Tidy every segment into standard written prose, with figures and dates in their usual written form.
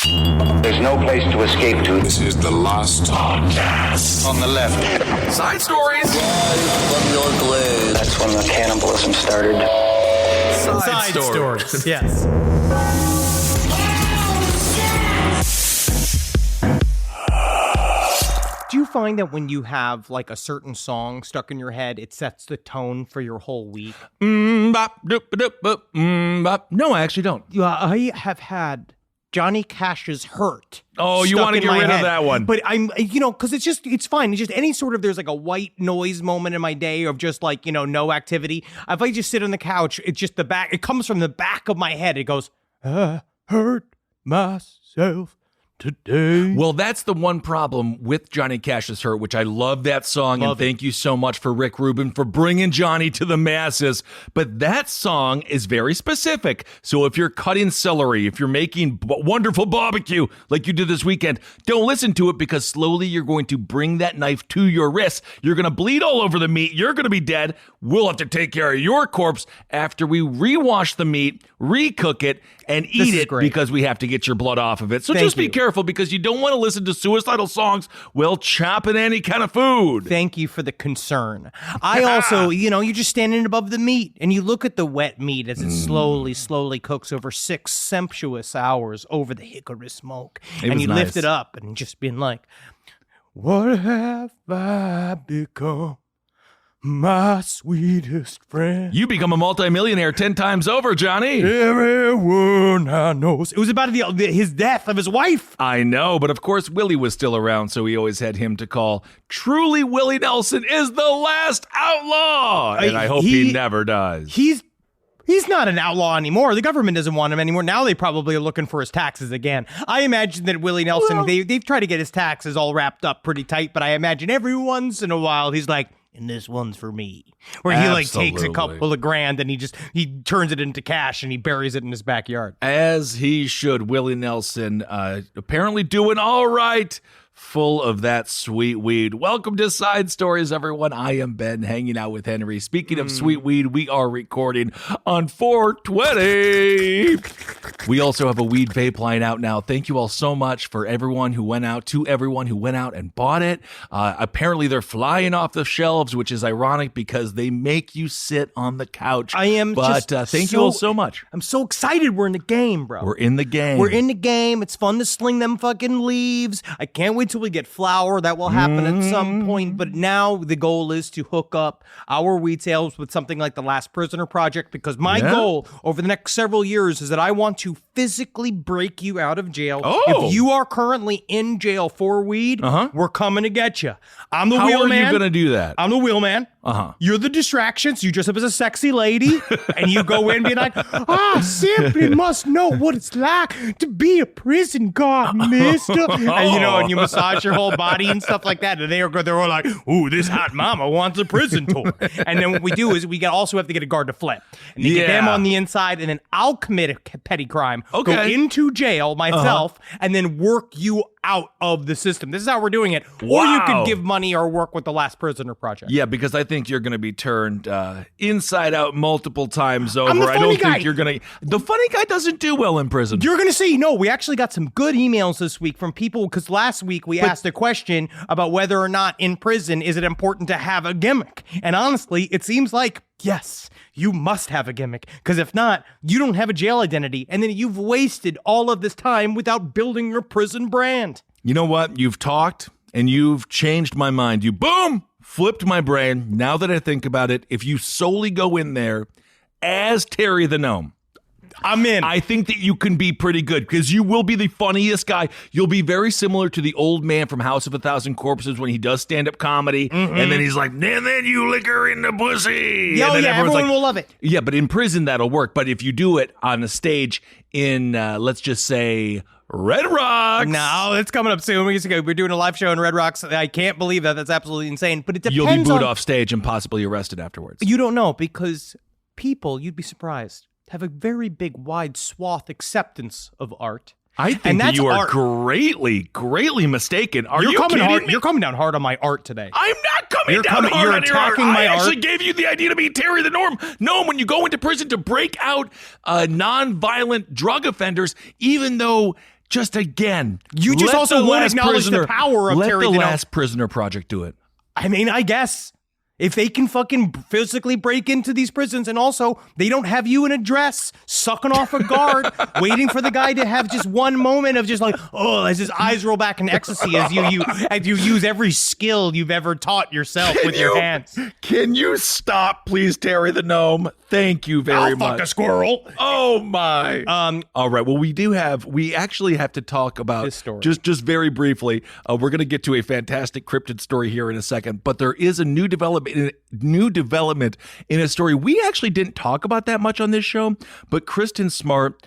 There's no place to escape to. This is the last podcast. On the left. Side stories. From your glade. That's when the cannibalism started. Side stories. Yes. Do you find that when you have like a certain song stuck in your head, it sets the tone for your whole week? Bop, doop, doop, boop, bop. No, I actually don't. Yeah, I have had Johnny Cash's Hurt. Oh, you want to get rid of that one. But I'm, because it's fine. It's just any sort of, there's like a white noise moment in my day of just like, no activity. If I just sit on the couch, it's just it comes from the back of my head. It goes, I hurt myself today. Well, that's the one problem with Johnny Cash's Hurt, which I love that song, and thank you so much for Rick Rubin for bringing Johnny to the masses. But that song is very specific. So if you're cutting celery, if you're making wonderful barbecue like you did this weekend, don't listen to it because slowly you're going to bring that knife to your wrist. You're going to bleed all over the meat. You're going to be dead. We'll have to take care of your corpse after we rewash the meat, recook it, and eat it because we have to get your blood off of it. So just be careful because you don't want to listen to suicidal songs while chopping any kind of food. Thank you for the concern. I also, you're just standing above the meat and you look at the wet meat as it slowly cooks over 6 sumptuous hours over the hickory smoke. And you lift it up and just being like, what have I become? My sweetest friend. You become a multimillionaire 10 times over, Johnny. Everyone I know. It was about his death of his wife. I know, but of course Willie was still around, so he always had him to call. Truly, Willie Nelson is the last outlaw, and I hope he never does. He's not an outlaw anymore. The government doesn't want him anymore. Now they probably are looking for his taxes again. I imagine that Willie Nelson, they've tried to get his taxes all wrapped up pretty tight, but I imagine every once in a while he's like, and this one's for me. Where he takes a couple of grand and he turns it into cash and he buries it in his backyard. As he should. Willie Nelson apparently doing all right. Full of that sweet weed. Welcome to Side Stories, everyone. I am Ben, hanging out with Henry. Speaking of sweet weed, we are recording on 420. We also have a weed vape line out now. Thank you all so much for everyone who went out and bought it. Apparently, they're flying off the shelves, which is ironic because they make you sit on the couch. Thank you all so much. I'm so excited we're in the game, bro. We're in the game. It's fun to sling them fucking leaves. I can't wait till we get flour. That will happen at some point. But now the goal is to hook up our weed sales with something like the Last Prisoner Project, because my goal over the next several years is that I want to physically break you out of jail. If you are currently in jail for weed, we're coming to get you. I'm the wheelman. How are you going to do that? I'm the wheelman. You're the distractions. You dress up as a sexy lady and you go in being like, I simply must know what it's like to be a prison guard, mister. And you massage your whole body and stuff like that. And they're all like, ooh, this hot mama wants a prison tour. And then what we do is we also have to get a guard to flip. And they get them on the inside, and then I'll commit a petty crime, go into jail myself, and then work you out of the system. This is how we're doing it. Or you could give money or work with the Last Prisoner Project. Yeah, because I think you're going to be turned inside out multiple times over. I'm the funny guy. Think you're going to... The funny guy doesn't do well in prison. You're going to see. No, we actually got some good emails this week from people, because last week we asked a question about whether or not in prison is it important to have a gimmick. And honestly, it seems like, yes, you must have a gimmick, because if not, you don't have a jail identity, and then you've wasted all of this time without building your prison brand. You know what? You've talked, and you've changed my mind. You, boom, flipped my brain. Now that I think about it, if you solely go in there as Terry the Gnome, I'm in. I think that you can be pretty good, because you will be the funniest guy. You'll be very similar to the old man from House of a Thousand Corpses when he does stand-up comedy, and then he's like, and then you lick her in the pussy. Everyone will love it. Yeah, but in prison, that'll work. But if you do it on a stage in, let's just say, Red Rocks. No, it's coming up soon. We're doing a live show in Red Rocks. I can't believe that. That's absolutely insane. But it depends. You'll be booed off stage and possibly arrested afterwards. You don't know, because people, you'd be surprised, have a very big, wide swath acceptance of art. I think that you are greatly mistaken. Are you kidding me? You're coming down hard on my art today. I'm not coming down hard you're on your art. Attacking my art. I actually gave you the idea to be Terry the Gnome when you go into prison to break out non-violent drug offenders, even though Just again. You just let also the won't last acknowledge the prisoner- power of Terry Let the the Gnome. Last Prisoner Project do it. I mean, I guess if they can fucking physically break into these prisons, and also they don't have you in a dress sucking off a guard, waiting for the guy to have just one moment of just like, oh, as his eyes roll back in ecstasy as you use every skill you've ever taught yourself with your hands. Can you stop, please, Terry the Gnome? Thank you very much. Fuck a squirrel. Oh my. All right. Well, we actually have to talk about this story. Just very briefly. We're going to get to a fantastic cryptid story here in a second, but there is a new development in a story we actually didn't talk about that much on this show. But Kristen Smart,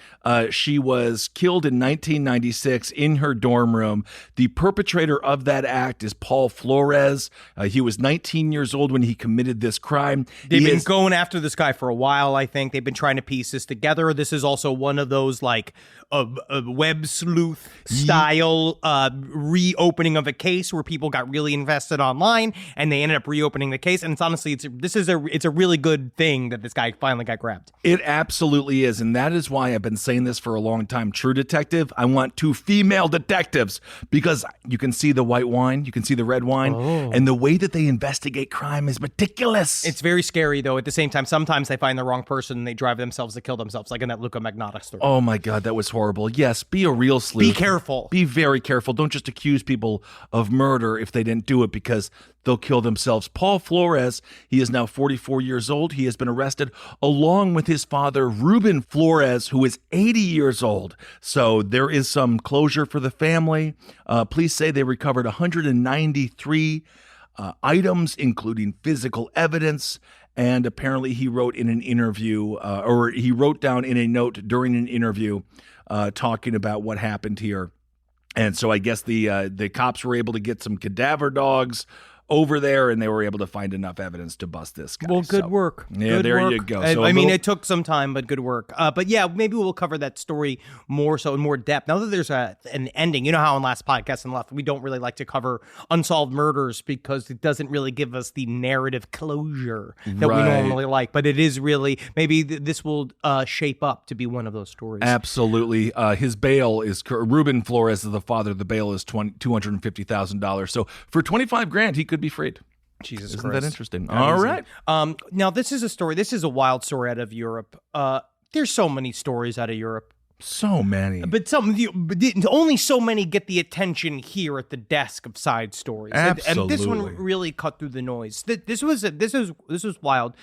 she was killed in 1996 in her dorm room. The perpetrator of that act is Paul Flores. He was 19 years old when he committed this crime. They've been going after this guy for a while, I think. They've been trying to piece this together. This is also one of those, like, a web sleuth style reopening of a case where people got really invested online, and they ended up reopening the case. And it's honestly, it's a really good thing that this guy finally got grabbed. It absolutely is, and that is why I've been saying this for a long time. True Detective, I want 2 female detectives, because you can see the white wine, you can see the red wine, and the way that they investigate crime is meticulous. It's very scary, though. At the same time, sometimes they find the wrong person and they drive themselves to kill themselves, like in that Luca Magnotta story. Oh my God, that was horrible. Yes, be a real sleuth. Be careful. Be very careful. Don't just accuse people of murder if they didn't do it, because they'll kill themselves. Paul Flores, he is now 44 years old. He has been arrested along with his father, Ruben Flores, who is 80 years old. So there is some closure for the family. Police say they recovered 193 items, including physical evidence. And apparently he wrote in an interview, or he wrote down in a note during an interview talking about what happened here. And so I guess the cops were able to get some cadaver dogs over there, and they were able to find enough evidence to bust this guy. Well, good work. Yeah, good there work. you go. I So mean, it took some time, but good work. But yeah, maybe we'll cover that story more so in more depth. Now that there's an ending, you know how in last podcast and left, we don't really like to cover unsolved murders because it doesn't really give us the narrative closure that we normally like. But it is really, maybe this will shape up to be one of those stories. Absolutely. His bail is, Ruben Flores is the father. The bail is $250,000. So for 25 grand, he could be freed. Jesus Isn't Christ. that interesting? All right. Now, this is a wild story out of Europe. There's so many stories out of Europe. So many. But only so many get the attention here at the desk of side stories. Absolutely. And this one really cut through the noise. This was wild.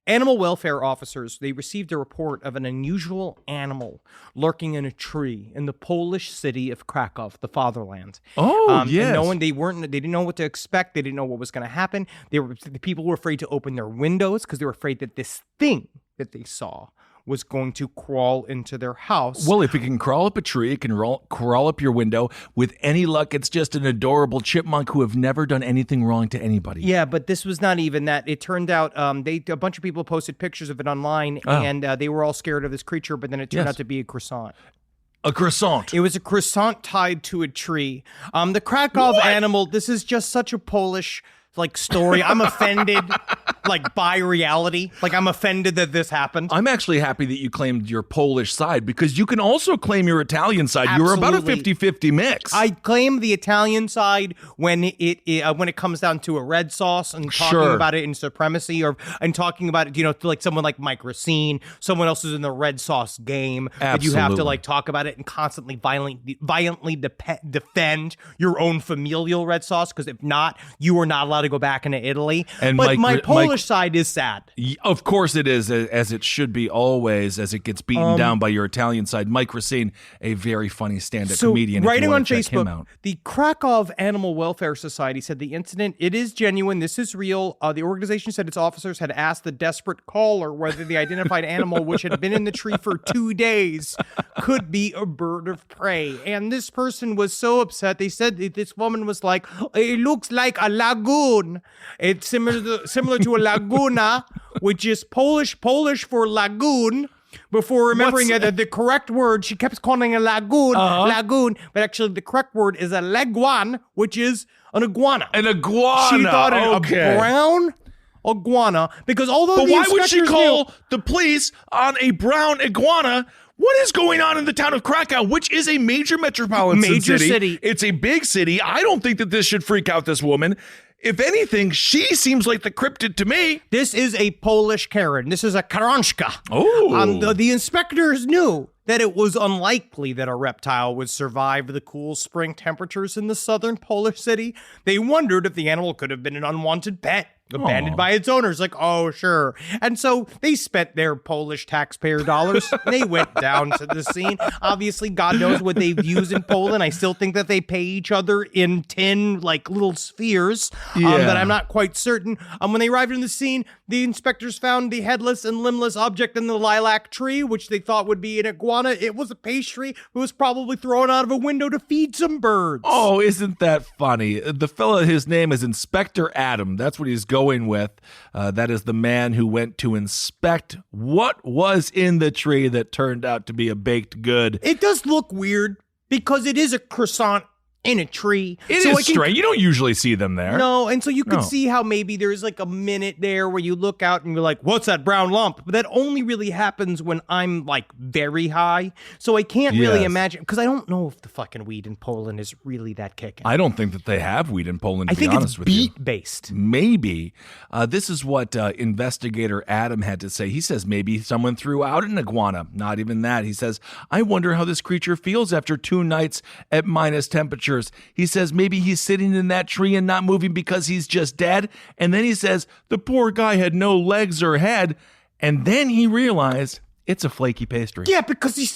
Animal welfare officers, they received a report of an unusual animal lurking in a tree in the Polish city of Krakow, the fatherland. Oh, yes. And they didn't know what to expect. They didn't know what was going to happen. The people were afraid to open their windows because they were afraid that this thing that they saw was going to crawl into their house. Well, if it can crawl up a tree, it can crawl up your window. With any luck, it's just an adorable chipmunk who have never done anything wrong to anybody. Yeah, but this was not even that. It turned out a bunch of people posted pictures of it online, and they were all scared of this creature, but then it turned out to be a croissant. A croissant. It was a croissant tied to a tree. The Krakow animal, this is just such a Polish story. I'm offended by reality. I'm offended that this happened. I'm actually happy that you claimed your Polish side, because you can also claim your Italian side. You're about a 50-50 mix. I claim the Italian side when it comes down to a red sauce and talking about it in supremacy, and talking about it, someone like Mike Racine, someone else who's in the red sauce game. That you have to talk about it and constantly violently defend your own familial red sauce, because if not, you are not allowed to go back into Italy. But my Polish side is sad. Of course it is, as it should be always, as it gets beaten down by your Italian side. Mike Racine, a very funny stand-up comedian. Writing on Facebook, the Krakow Animal Welfare Society said the incident, it is genuine, this is real. The organization said its officers had asked the desperate caller whether the identified animal, which had been in the tree for 2 days, could be a bird of prey. And this person was so upset. They said this woman was like, it looks like a lagoon. It's similar to a laguna, which is Polish for lagoon. Before remembering that the correct word, she kept calling it a lagoon, but actually the correct word is a leguan, which is an iguana. An iguana. She thought a brown iguana, because although why would she call the police on a brown iguana What is going on in the town of Krakow, which is a major metropolitan city? It's a big city. I don't think that this should freak out this woman. If anything, she seems like the cryptid to me. This is a Polish Karen. This is a Karanczka. Oh. The inspectors knew that it was unlikely that a reptile would survive the cool spring temperatures in the southern Polish city. They wondered if the animal could have been an unwanted pet, abandoned by its owners. Like, oh, sure. And so they spent their Polish taxpayer dollars. They went down to the scene. Obviously, God knows what they've used in Poland. I still think that they pay each other in tin, like little spheres, but I'm not quite certain. When they arrived in the scene, the inspectors found the headless and limbless object in the lilac tree, which they thought would be an iguana. It was a pastry. It was probably thrown out of a window to feed some birds. Oh, isn't that funny? The fella, his name is Inspector Adam. That's what he's going with. That is the man who went to inspect what was in the tree that turned out to be a baked good. It does look weird because it is a croissant in a tree. It is strange. You don't usually see them there. No, and so you could see how maybe there's like a minute there where you look out and you're like, what's that brown lump? But that only really happens when I'm like very high. So I can't really imagine, because I don't know if the fucking weed in Poland is really that kicking. I don't think that they have weed in Poland, to I think be honest it's with you. beet-based. Maybe. This is what investigator Adam had to say. He says maybe someone threw out an iguana. Not even that. He says, I wonder how this creature feels after 2 nights at minus temperature. He says maybe he's sitting in that tree and not moving because he's just dead. And then he says the poor guy had no legs or head. And then he realized it's a flaky pastry. Yeah, because he's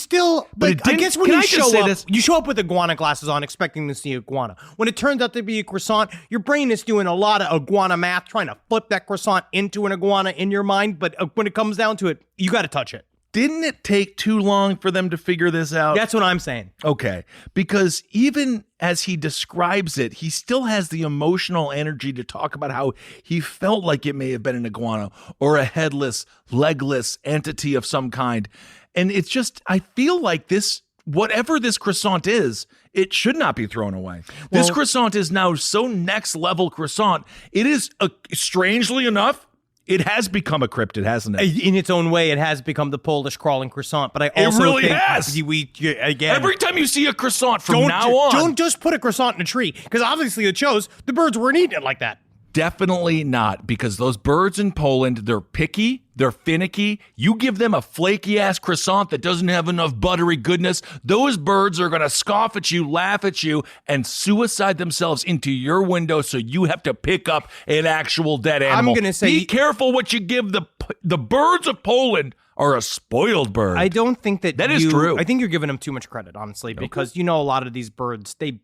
still, like, I guess when you show up with iguana glasses on expecting to see iguana. When it turns out to be a croissant, your brain is doing a lot of iguana math, trying to flip that croissant into an iguana in your mind. But when it comes down to it, you got to touch it. Didn't it take too long for them to figure this out? That's what I'm saying. Okay. Because even as he describes it, he still has the emotional energy to talk about how he felt like it may have been an iguana or a headless, legless entity of some kind. And it's just, I feel like this, whatever this croissant is, it should not be thrown away. This croissant is now so next level croissant. It is, strangely enough, it has become a cryptid, hasn't it? In its own way, it has become the Polish crawling croissant. But I also think has. Every time you see a croissant from now on, don't just put a croissant in a tree, because obviously it shows the birds weren't eating it like that. Definitely not, because those birds in Poland, they're picky, they're finicky. You give them a flaky-ass croissant that doesn't have enough buttery goodness, those birds are going to scoff at you, laugh at you, and suicide themselves into your window so you have to pick up an actual dead animal. I'm going to say, be careful what you give the birds of Poland. Are a spoiled bird. I don't think that is true. I think you're giving them too much credit, honestly, because you know a lot of these birds, they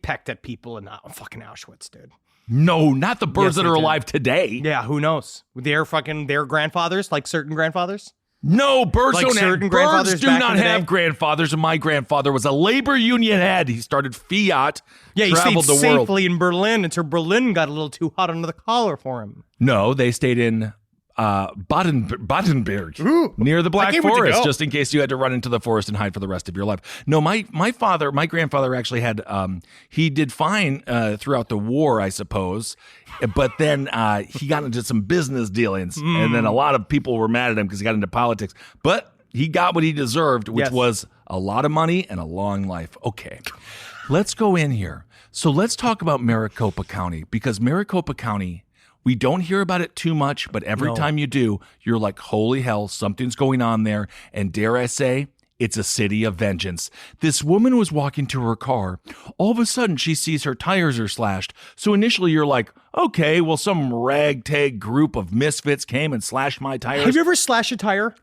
pecked at people in fucking Auschwitz, dude. No, not the birds that are alive today. Yeah, who knows? Their grandfathers, like certain grandfathers? No, birds like don't have grandfathers. Birds do not have grandfathers, and my grandfather was a labor union head. He started Fiat. Yeah, he traveled stayed the world safely in Berlin until Berlin got a little too hot under the collar for him. No, they stayed in Badenberg, near the Black Forest, just in case you had to run into the forest and hide for the rest of your life. No, my grandfather actually had, he did fine throughout the war, I suppose, but then he got into some business dealings, and then a lot of people were mad at him because he got into politics, but he got what he deserved, which was a lot of money and a long life. Okay, let's go in here. So let's talk about Maricopa County, because Maricopa County, we don't hear about it too much, but every time you do, you're like, holy hell, something's going on there. And dare I say, it's a city of vengeance. This woman was walking to her car. All of a sudden, she sees her tires are slashed. So initially, you're like, okay, well, some ragtag group of misfits came and slashed my tires. Have you ever slashed a tire?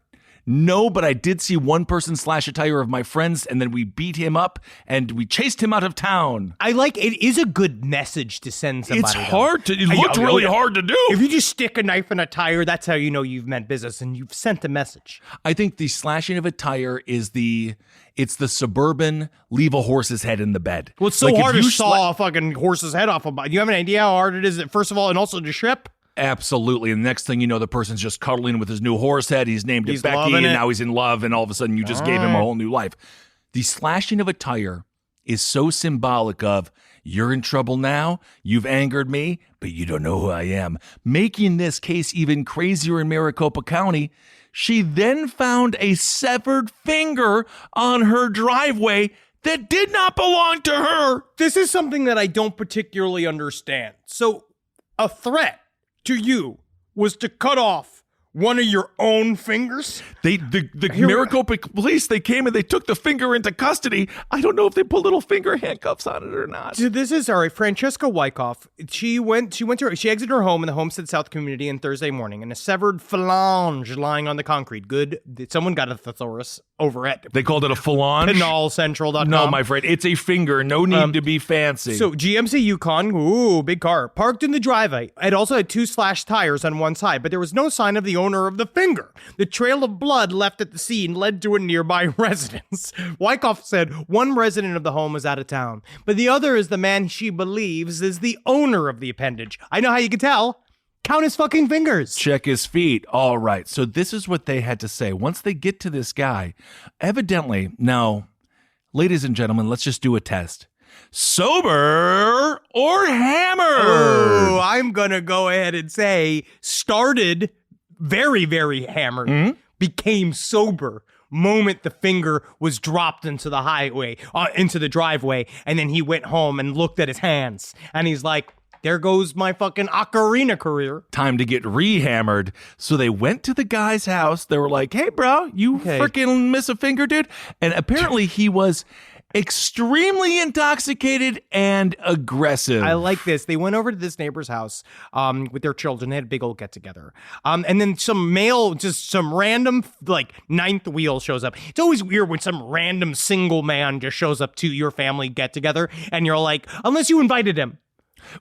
No, but I did see one person slash a tire of my friends, and then we beat him up, and we chased him out of town. It is a good message to send somebody. It's hard to, it looked really hard to do. If you just stick a knife in a tire, that's how you know you've meant business, and you've sent a message. I think the slashing of a tire is it's the suburban leave a horse's head in the bed. Well, it's so hard to saw a fucking horse's head off. Do you have an idea how hard it is, first of all, and also to ship? Absolutely. And the next thing you know, the person's just cuddling with his new horse head. He's named it Becky, and now he's in love, and all of a sudden you just gave him a whole new life. The slashing of a tire is so symbolic of, you're in trouble now, you've angered me, but you don't know who I am. Making this case even crazier in Maricopa County, She then found a severed finger on her driveway that did not belong to her. This is something that I don't particularly understand. So a threat to you was to cut off one of your own fingers? The Maricopa police, they came and they took the finger into custody. I don't know if they put little finger handcuffs on it or not. So this is Francesca Wyckoff. She exited her home in the Homestead South community on Thursday morning, and a severed phalange lying on the concrete. Good. Someone got a thesaurus over it. They called it a phalange? Penalcentral.com. No, my friend. It's a finger. No need to be fancy. So GMC Yukon, ooh, big car, parked in the driveway. It also had 2 slashed tires on one side, but there was no sign of the owner of the finger. The trail of blood left at the scene led to a nearby residence. Wyckoff said one resident of the home was out of town, but the other is the man she believes is the owner of the appendage. I know how you can tell. Count his fucking fingers. Check his feet. All right. So this is what they had to say. Once they get to this guy, evidently, now, ladies and gentlemen, let's just do a test. Sober or hammered? Oh, I'm going to go ahead and say started very, very hammered, became sober moment the finger was dropped into the highway, into the driveway, and then he went home and looked at his hands, and he's like, there goes my fucking ocarina career. Time to get rehammered. So they went to the guy's house. They were like, hey, bro, you freaking miss a finger, dude? And apparently he was extremely intoxicated and aggressive. I like this. They went over to this neighbor's house with their children. They had a big old get together. And then some random like ninth wheel shows up. It's always weird when some random single man just shows up to your family get together and you're like, unless you invited him.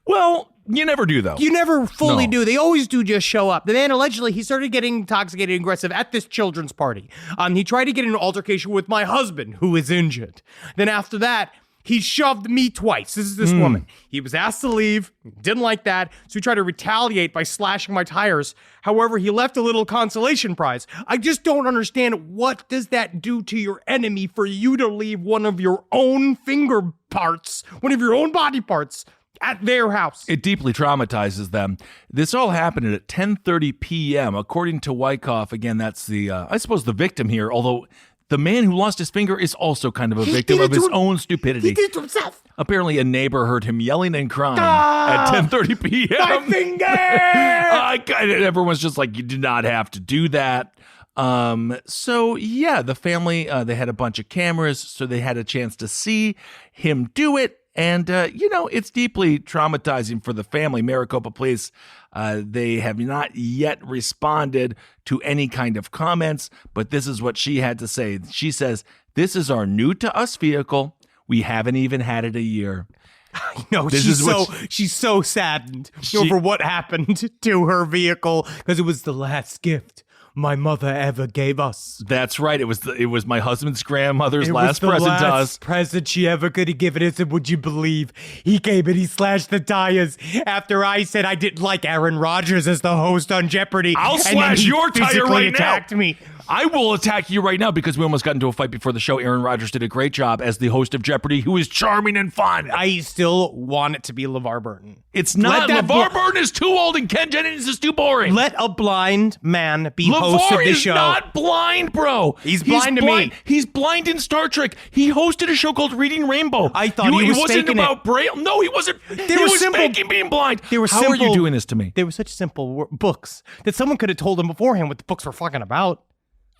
Well, you never do, though. You never fully do. They always do just show up. The man, allegedly, he started getting intoxicated and aggressive at this children's party. He tried to get in an altercation with my husband, who is injured. Then after that, he shoved me twice. This is this woman. He was asked to leave, didn't like that, so he tried to retaliate by slashing my tires. However, he left a little consolation prize. I just don't understand, what does that do to your enemy for you to leave one of your own finger parts, one of your own body parts, at their house? It deeply traumatizes them. This all happened at 10:30 p.m. According to Wyckoff, again, that's the, I suppose, the victim here, although the man who lost his finger is also kind of a victim of his own stupidity. He did it to himself. Apparently, a neighbor heard him yelling and crying at 10:30 p.m. My finger! Everyone's just like, you did not have to do that. So yeah, the family, they had a bunch of cameras, so they had a chance to see him do it. And, it's deeply traumatizing for the family. Maricopa police, they have not yet responded to any kind of comments, but this is what she had to say. She says, this is our new to us vehicle. We haven't even had it a year. No, she's so saddened over what happened to her vehicle because it was the last gift my mother ever gave us. That's right. It was my husband's grandmother's last present to us. Present she ever could have given us, and would you believe he came and he slashed the tires after I said I didn't like Aaron Rodgers as the host on Jeopardy. I'll slash your tire right now. Attacked me. I will attack you right now because we almost got into a fight before the show. Aaron Rodgers did a great job as the host of Jeopardy, who is charming and fun. I still want it to be LeVar Burton. It's not. LeVar Burton is too old and Ken Jennings is too boring. Let a blind man be host of the show. LeVar is not blind, bro. He's blind to me. He's blind in Star Trek. He hosted a show called Reading Rainbow. I thought he was wasn't faking about Braille. No, he wasn't. He was faking being blind. How are you doing this to me? They were such simple books that someone could have told him beforehand what the books were fucking about.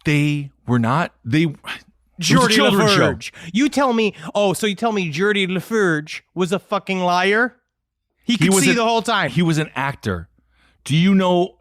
They were not. Geordie LaForge. You tell me Geordie LaForge was a fucking liar? He could see the whole time. He was an actor. Do you know?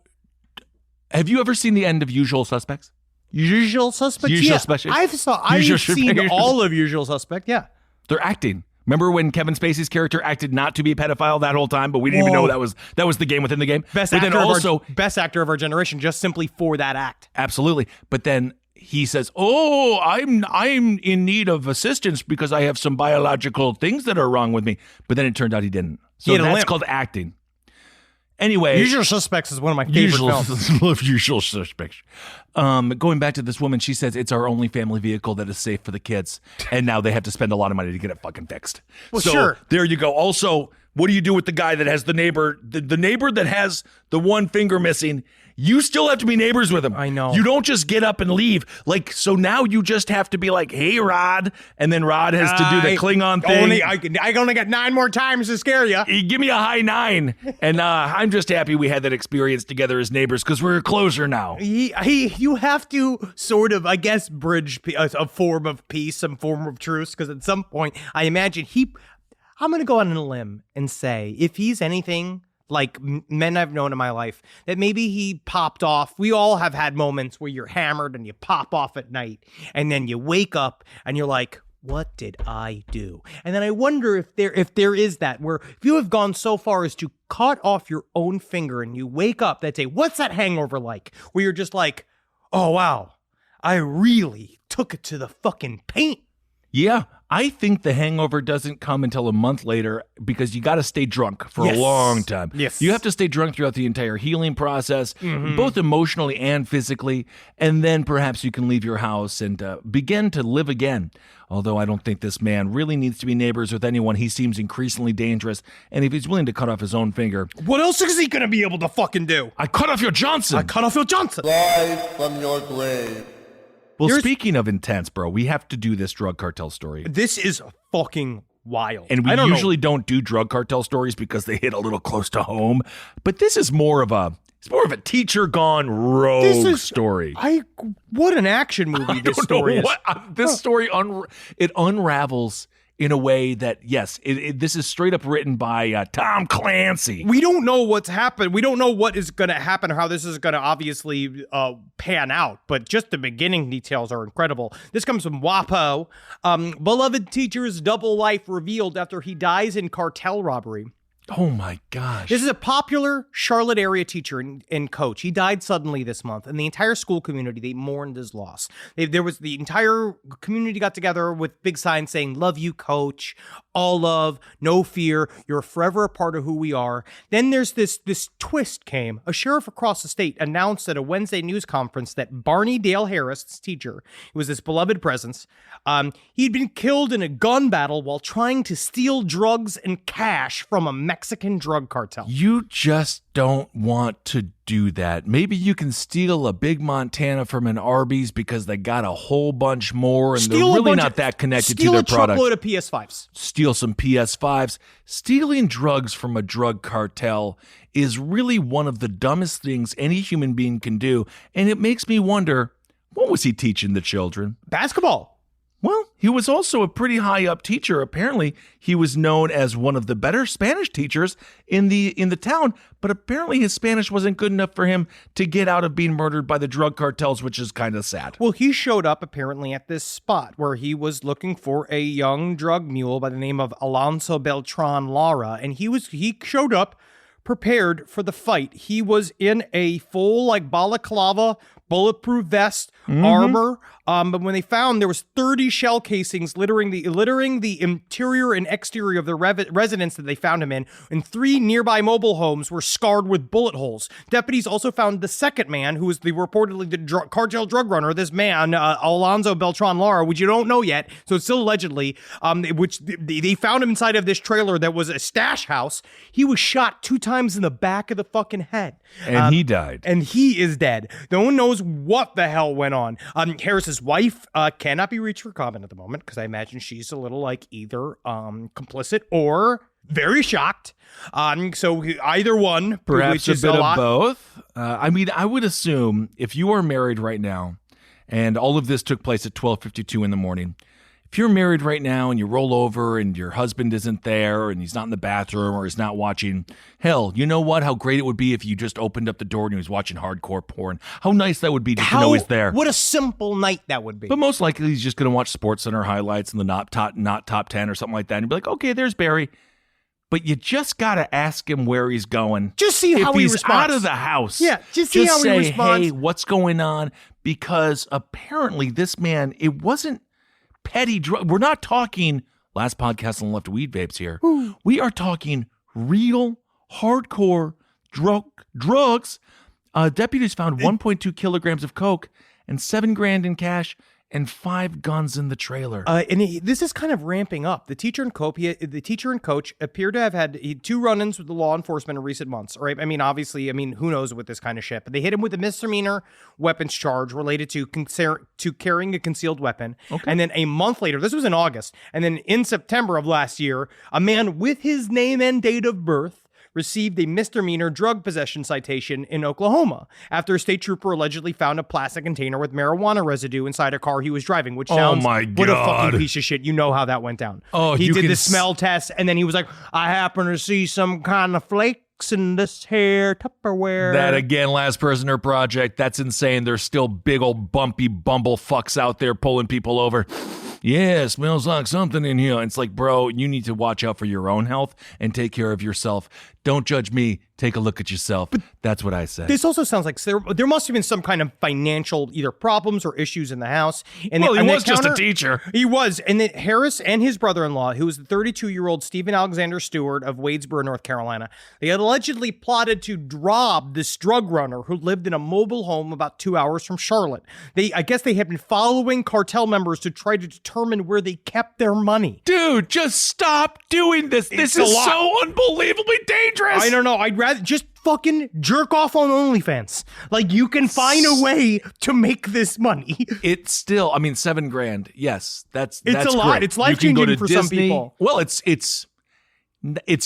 Have you ever seen the end of Usual Suspects? Usual Suspects? Usual Suspects. I've seen all of Usual Suspect, yeah. They're acting. Remember when Kevin Spacey's character acted not to be a pedophile that whole time, but we didn't even know that was the game within the game? Best actor of our generation, just simply for that act. Absolutely. But then he says, "Oh, I'm in need of assistance because I have some biological things that are wrong with me." But then it turned out he didn't. So that's called acting. Anyway, Usual Suspects is one of my favorite films. Love Usual Suspects. Going back to this woman, she says it's our only family vehicle that is safe for the kids, and now they have to spend a lot of money to get it fucking fixed. Well, sure. There you go. Also, what do you do with the guy that has the neighbor that has the one finger missing? you still have to be neighbors with him. I know. You don't just get up and leave. Like, so now you just have to be like, hey, Rod. And then Rod has to do the Klingon thing. I only got 9 more times to scare you. Give me a high 9. And I'm just happy we had that experience together as neighbors because we're closer now. You have to sort of, I guess, bridge a form of peace, some form of truce, because at some point, I imagine I'm going to go on a limb and say, if he's anything like men I've known in my life, that maybe he popped off. We all have had moments where you're hammered and you pop off at night, and then you wake up and you're like, what did I do? And then I wonder if there is that, where if you have gone so far as to cut off your own finger and you wake up that day, what's that hangover like? Where you're just like, oh, wow, I really took it to the fucking paint. Yeah, I think the hangover doesn't come until a month later because you got to stay drunk for a long time. Yes. You have to stay drunk throughout the entire healing process, both emotionally and physically, and then perhaps you can leave your house and begin to live again. Although I don't think this man really needs to be neighbors with anyone. He seems increasingly dangerous, and if he's willing to cut off his own finger... What else is he going to be able to fucking do? I cut off your Johnson! I cut off your Johnson! Live from your grave. Well, speaking of intense, bro, we have to do this drug cartel story. This is fucking wild. And we usually don't do drug cartel stories because they hit a little close to home. But this is more of a teacher gone rogue story. What an action movie this story is. This story it unravels in a way that, yes, this is straight up written by Tom Clancy. We don't know what's happened. We don't know what is going to happen or how this is going to obviously pan out, but just the beginning details are incredible. This comes from WAPO. Beloved teacher's double life revealed after he dies in cartel robbery. Oh my gosh. This is a popular Charlotte area teacher and coach. He died suddenly this month, and the entire school community, they mourned his loss. The entire community got together with big signs saying, love you, coach, all love, no fear, you're forever a part of who we are. Then there's this twist came. A sheriff across the state announced at a Wednesday news conference that Barney Dale Harris, this teacher, who was this beloved presence, he'd been killed in a gun battle while trying to steal drugs and cash from a Mexican drug cartel. You just don't want to do that. Maybe you can steal a big Montana from an Arby's because they got a whole bunch more and they're really not that connected to their product. Steal a truckload of PS5s. Steal some PS5s. Stealing drugs from a drug cartel is really one of the dumbest things any human being can do. And it makes me wonder, what was he teaching the children? Basketball. Well, he was also a pretty high up teacher. Apparently, he was known as one of the better Spanish teachers in the town, but apparently his Spanish wasn't good enough for him to get out of being murdered by the drug cartels, which is kind of sad. Well, he showed up apparently at this spot where he was looking for a young drug mule by the name of Alonso Beltran Lara, and he showed up prepared for the fight. He was in a full balaclava, bulletproof vest, armor. But when they found there was 30 shell casings littering the interior and exterior of the residence that they found him in, and 3 nearby mobile homes were scarred with bullet holes. Deputies also found the second man, who was reportedly the cartel drug runner. This man, Alonso Beltran Lara, which you don't know yet, so it's still allegedly, which they found him inside of this trailer that was a stash house. He was shot 2 times in the back of the fucking head. And he died. And he is dead. No one knows what the hell went on. Harris's wife cannot be reached for comment at the moment because I imagine she's a little either complicit or very shocked. So either one, perhaps which is a bit of both. I would assume if you are married right now, and all of this took place at 12:52 in the morning. If you're married right now and you roll over and your husband isn't there and he's not in the bathroom or he's not watching, hell, you know what? How great it would be if you just opened up the door and he was watching hardcore porn. How nice that would be just to know he's there. What a simple night that would be. But most likely he's just going to watch SportsCenter highlights and the not top 10 or something like that and be like, okay, there's Barry. But you just got to ask him where he's going. Just see how he responds. If he's out of the house. Yeah, just see how he responds. Hey, what's going on? Because apparently this man, it wasn't petty drug. We're not talking last podcast on Left Weed Vapes here. Ooh. We are talking real hardcore drugs. Deputies found 1.2 kilograms of coke and $7,000 in cash and 5 guns in the trailer. This is kind of ramping up. The teacher and coach appear to have had 2 run-ins with the law enforcement in recent months. Right? I mean, obviously, who knows with this kind of shit? But they hit him with a misdemeanor weapons charge related to carrying a concealed weapon. Okay. And then a month later, this was in August, and then in September of last year, a man with his name and date of birth received a misdemeanor drug possession citation in Oklahoma after a state trooper allegedly found a plastic container with marijuana residue inside a car he was driving, which sounds, my God, what a fucking piece of shit. You know how that went down. Oh, he did the smell test, and then he was like, I happen to see some kind of flakes in this here Tupperware. That again, Last Prisoner Project. That's insane. There's still big old bumpy bumble fucks out there pulling people over. Yeah, smells like something in here. It's like, bro, you need to watch out for your own health and take care of yourself. Don't judge me. Take a look at yourself. But that's what I say. This also sounds like there must have been some kind of financial either problems or issues in the house. And he was just a teacher. He was. And then Harris and his brother-in-law, who was the 32-year-old Stephen Alexander Stewart of Wadesboro, North Carolina, they had allegedly plotted to rob this drug runner who lived in a mobile home about 2 hours from Charlotte. I guess they had been following cartel members to try to determine where they kept their money. Dude, just stop doing this. This is so unbelievably dangerous. I don't know. I'd rather just fucking jerk off on OnlyFans. Like, you can find a way to make this money. It's still, $7,000. Yes, that's a lot. great. It's life-changing for some people. Well, it's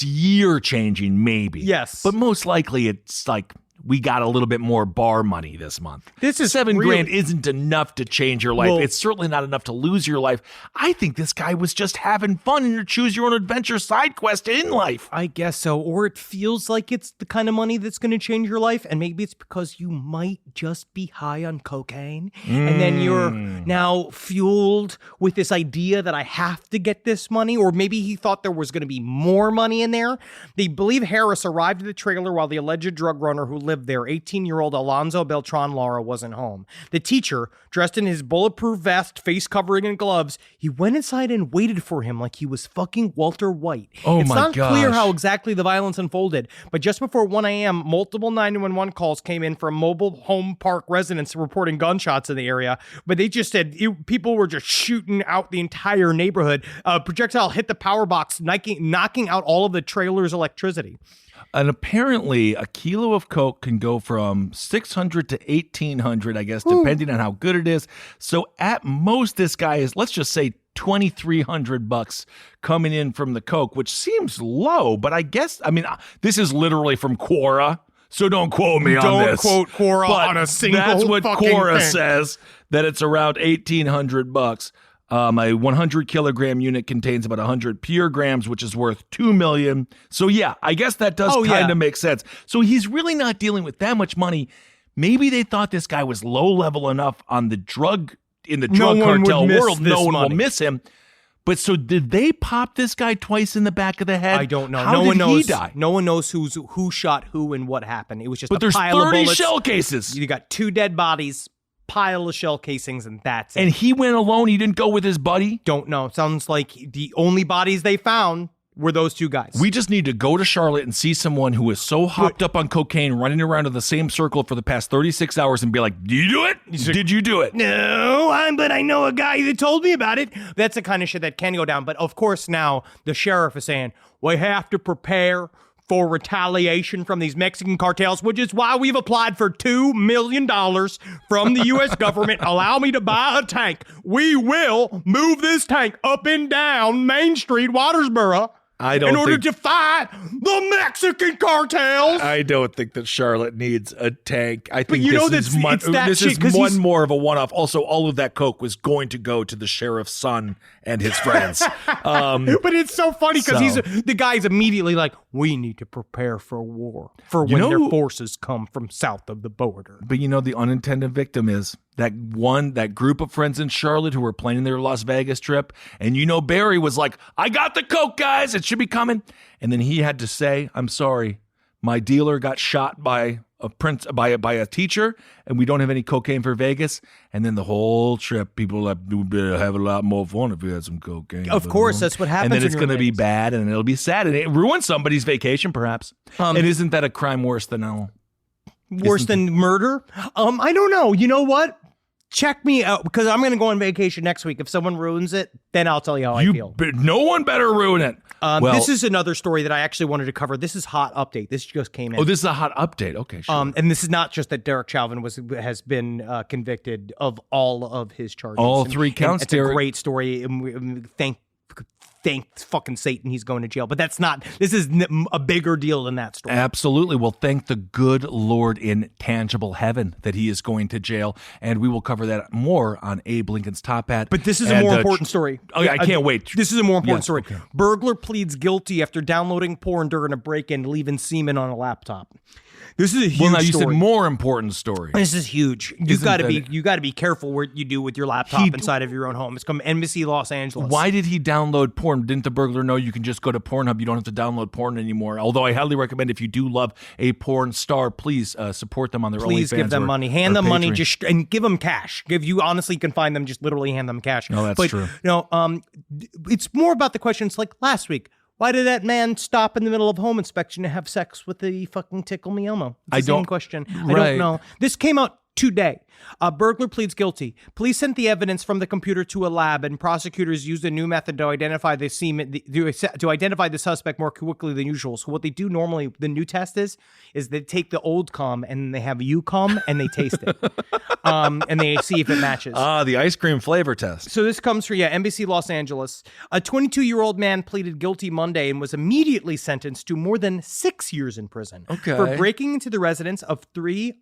year changing, maybe. Yes, but most likely it's like, we got a little bit more bar money this month. This is $7,000 isn't enough to change your life. Well, it's certainly not enough to lose your life. I think this guy was just having fun in your choose your own adventure side quest in life. I guess so. Or it feels like it's the kind of money that's going to change your life. And maybe it's because you might just be high on cocaine. And then you're now fueled with this idea that I have to get this money. Or maybe he thought there was going to be more money in there. They believe Harris arrived at the trailer while the alleged drug runner who lived there, 18-year-old Alonzo Beltran Lara, wasn't home. The teacher, dressed in his bulletproof vest, face covering, and gloves, he went inside and waited for him like he was fucking Walter White. It's not clear how exactly the violence unfolded, but just before 1 a.m., multiple 911 calls came in from mobile home park residents reporting gunshots in the area, but they just said people were just shooting out the entire neighborhood. A projectile hit the power box, knocking out all of the trailer's electricity. And apparently, a kilo of coke can go from $600 to $1,800, I guess, depending on how good it is. So at most, this guy is, let's just say, $2,300 coming in from the coke, which seems low. But I guess, this is literally from Quora, so don't quote me on this. Don't quote Quora on a single That's what fucking Quora thing. says, that it's around $1,800. A 100 kilogram unit contains about 100 pure grams, which is worth $2 million. So yeah, I guess that does kind of make sense. So he's really not dealing with that much money. Maybe they thought this guy was low level enough on the drug cartel world. No one will miss him. But so did they pop this guy twice in the back of the head? I don't know. How no did one knows. He die? No one knows who shot who and what happened. It was just but there's pile 30 of bullets. Shell cases. You got 2 dead bodies, pile of shell casings, and that's it. And he went alone? He didn't go with his buddy? Don't know. Sounds like the only bodies they found were those 2 guys. We just need to go to Charlotte and see someone who is so hopped up on cocaine, running around in the same circle for the past 36 hours and be like, did you do it? Did you do it? No, but I know a guy that told me about it. That's the kind of shit that can go down. But of course now the sheriff is saying, we have to prepare for retaliation from these Mexican cartels, which is why we've applied for $2 million from the U.S. government. Allow me to buy a tank. We will move this tank up and down Main Street, Watersboro, in order to fight the Mexican cartels. I don't think that Charlotte needs a tank. I think this is one more of a one-off. Also, all of that coke was going to go to the sheriff's son and his friends. But it's so funny because the guy's immediately like, we need to prepare for war for when their forces come from south of the border. But the unintended victim is that group of friends in Charlotte who were planning their Las Vegas trip. And Barry was like, I got the coke, guys. It should be coming. And then he had to say, I'm sorry, my dealer got shot by a teacher, and we don't have any cocaine for Vegas. And then the whole trip, people are like, we'd have a lot more fun if we had some cocaine. Of course, that's what happens. And then it's going to be bad, and it'll be sad, and it ruins somebody's vacation, perhaps. And isn't that a crime worse than murder? I don't know. You know what? check me out because I'm going to go on vacation next week. If someone ruins it, then I'll tell you how I feel. No one better ruin it. This is another story that I actually wanted to cover. This is hot update. This just came in. Oh, this is a hot update. Okay, sure. And this is not just that Derek Chauvin has been convicted of all of his charges. All 3 counts. It's a great story. And thank fucking Satan he's going to jail. But that's not, this is a bigger deal than that story. Absolutely. Well, thank the good Lord in tangible heaven that he is going to jail. And we will cover that more on Abe Lincoln's Top Hat. But this is a more important story. Oh, yeah, I can't wait. This is a more important story. Okay. Burglar pleads guilty after downloading porn during a break-in, leaving semen on a laptop. This is a huge story. Well, now you said more important story. This is huge. You got to be careful what you do with your laptop inside of your own home. It's come Embassy Los Angeles. Why did he download porn? Didn't the burglar know you can just go to Pornhub? You don't have to download porn anymore. Although I highly recommend if you do love a porn star, please support them on their OnlyFans. Please give them money. Hand them money and give them cash. You honestly can find them, just literally hand them cash. No, that's true. It's more about the questions like last week. Why did that man stop in the middle of home inspection to have sex with the fucking Tickle Me Elmo? It's the same question. I don't know. This came out today. Burglar pleads guilty. Police sent the evidence from the computer to a lab, and prosecutors used a new method to identify the suspect more quickly than usual. So what they do normally, the new test is they take the old cum and they have you cum and they taste it, and they see if it matches. The ice cream flavor test. So this comes from NBC Los Angeles. A 22-year-old man pleaded guilty Monday and was immediately sentenced to more than 6 years in prison for breaking into the residence of 3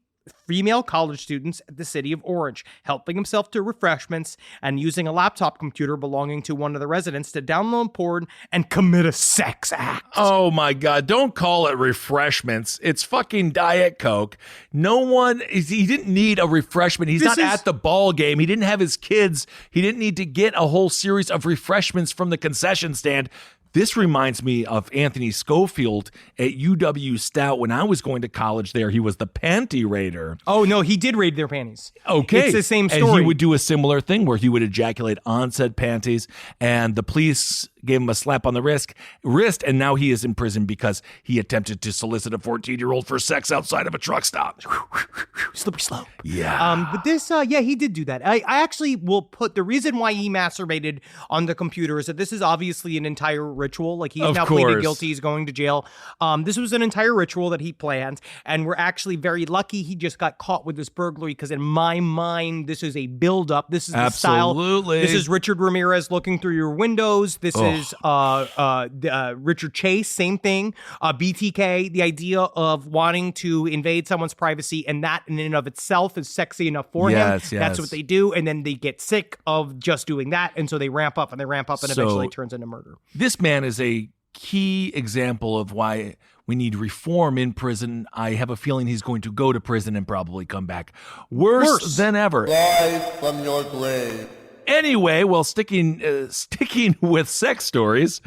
female college students at the city of Orange, helping himself to refreshments and using a laptop computer belonging to one of the residents to download porn and commit a sex act. Oh my God, don't call it refreshments. It's fucking Diet Coke. He didn't need a refreshment. He's not at the ball game. He didn't have his kids. He didn't need to get a whole series of refreshments from the concession stand. This reminds me of Anthony Schofield at UW Stout when I was going to college there. He was the panty raider. Oh, no, he did raid their panties. Okay. It's the same story. And he would do a similar thing where he would ejaculate on said panties, and the police gave him a slap on the wrist, and now he is in prison because he attempted to solicit a 14-year-old for sex outside of a truck stop. Slippery slope. Yeah. But this, he did do that. I actually will put the reason why he masturbated on the computer is that this is obviously an entire ritual. Like, he's now pleaded guilty. He's going to jail. This was an entire ritual that he planned, and we're actually very lucky he just got caught with this burglary because in my mind, this is a build-up. This is the style. This is Richard Ramirez looking through your windows. This is Richard Chase, same thing. BTK, the idea of wanting to invade someone's privacy, and that in and of itself is sexy enough for him. Yes. That's what they do, and then they get sick of just doing that, and so they ramp up, and eventually it turns into murder. This man is a key example of why we need reform in prison. I have a feeling he's going to go to prison and probably come back worse than ever. Rise from your grave. Anyway, well, sticking with sex stories,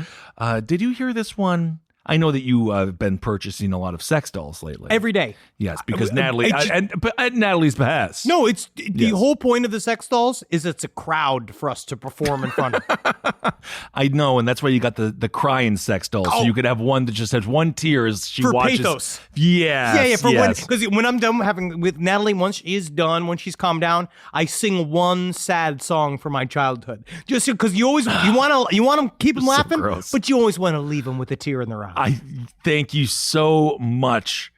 did you hear this one? I know that you have been purchasing a lot of sex dolls lately. Every day. Yes, because Natalie, but at Natalie's behest. No, it's the whole point of the sex dolls is it's a crowd for us to perform in front of. I know, and that's why you got the crying sex doll. So you could have one that just has one tear as she for watches. Pathos. Yes, because when I'm done having with Natalie, once she's done, when she's calmed down, I sing one sad song for my childhood. Just because you want to keep them laughing, but you always want to leave them with a tear in their eye. I thank you so much.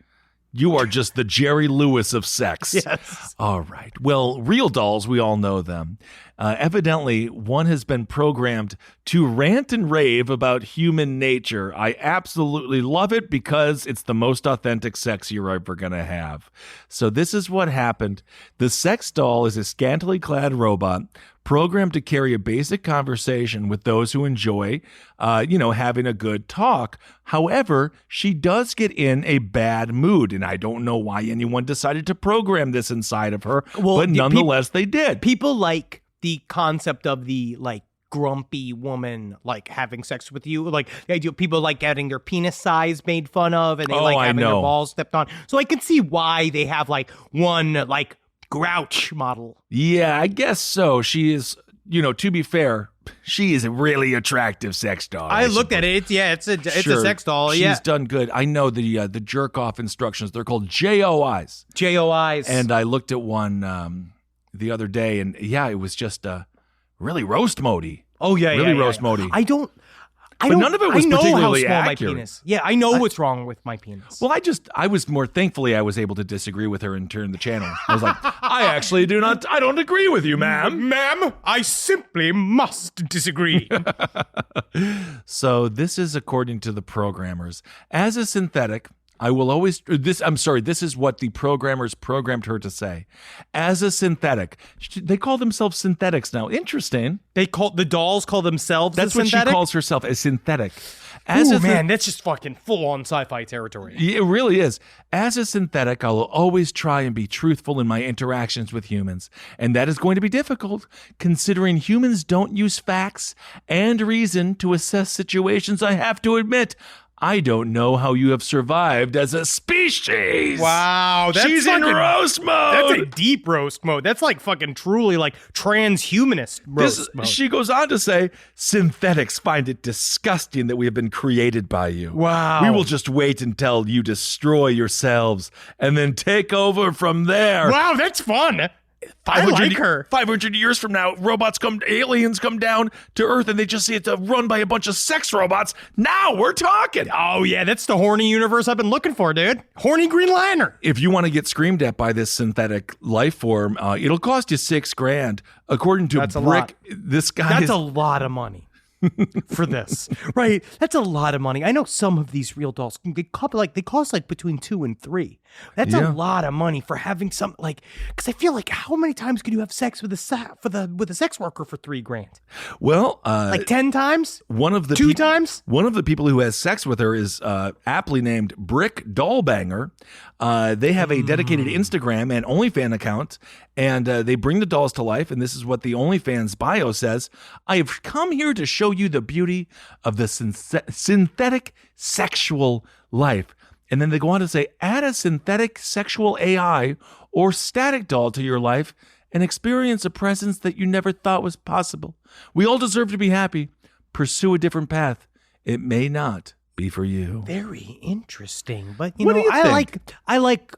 You are just the Jerry Lewis of sex. Yes. All right. Well, real dolls, we all know them. Evidently, one has been programmed to rant and rave about human nature. I absolutely love it because it's the most authentic sex you're ever going to have. So this is what happened. The sex doll is a scantily clad robot programmed to carry a basic conversation with those who enjoy, having a good talk. However, she does get in a bad mood, and I don't know why anyone decided to program this inside of her, but nonetheless, they did. People like the concept of the, grumpy woman, having sex with you. People like getting their penis size made fun of, and they having their balls stepped on. So I can see why they have, one, grouch model. Yeah, I guess so. She is, to be fair, she is a really attractive sex doll. I looked at it. It's a sex doll. She's done good. I know the jerk off instructions. They're called JOIs. JOIs. And I looked at one the other day, and yeah, it was just really roast mody. Oh yeah, really yeah, roast yeah. mody. But none of it was I know particularly how small accurate. my penis. Yeah, I know what's wrong with my penis. Well, I was more thankfully I was able to disagree with her and turn the channel. I was like, I don't agree with you, ma'am. Ma'am, I simply must disagree. So this is according to the programmers. As a synthetic, I will always this is what the programmers programmed her to say. As a synthetic, they call themselves synthetics now. Interesting. The dolls call themselves That's what synthetic? she calls herself, a synthetic. That's just fucking full-on sci-fi territory. It really is. As a synthetic, I will always try and be truthful in my interactions with humans. And that is going to be difficult, considering humans don't use facts and reason to assess situations. I have to admit, I don't know how you have survived as a species. Wow, She's in roast mode. That's a deep roast mode. That's like fucking truly like transhumanist roast mode. She goes on to say, synthetics find it disgusting that we have been created by you. Wow. We will just wait until you destroy yourselves and then take over from there. Wow, that's fun. I like her. 500 years from now, aliens come down to Earth and they just see it's run by a bunch of sex robots. Now we're talking. Oh yeah, that's the horny universe I've been looking for, dude. Horny Green Lantern. If you want to get screamed at by this synthetic life form, it'll cost you $6,000. According to That's a Brick, lot. this guy That's a lot of money. For this, right? That's a lot of money. I know some of these real dolls they cost like between 2 and 3. That's a lot of money for having some because I feel like how many times could you have sex with a sex worker for $3,000? Well, like 10 times. One of the 2 times. One of the people who has sex with her is aptly named Brick Dollbanger. They have a dedicated Instagram and OnlyFans account, and they bring the dolls to life. And this is what the OnlyFans bio says: "I have come here to show you the beauty of the synthetic sexual life." And then they go on to say, add a synthetic sexual AI or static doll to your life and experience a presence that you never thought was possible. We all deserve to be happy. Pursue a different path. It may not be for you. Very interesting, but What do you think? I like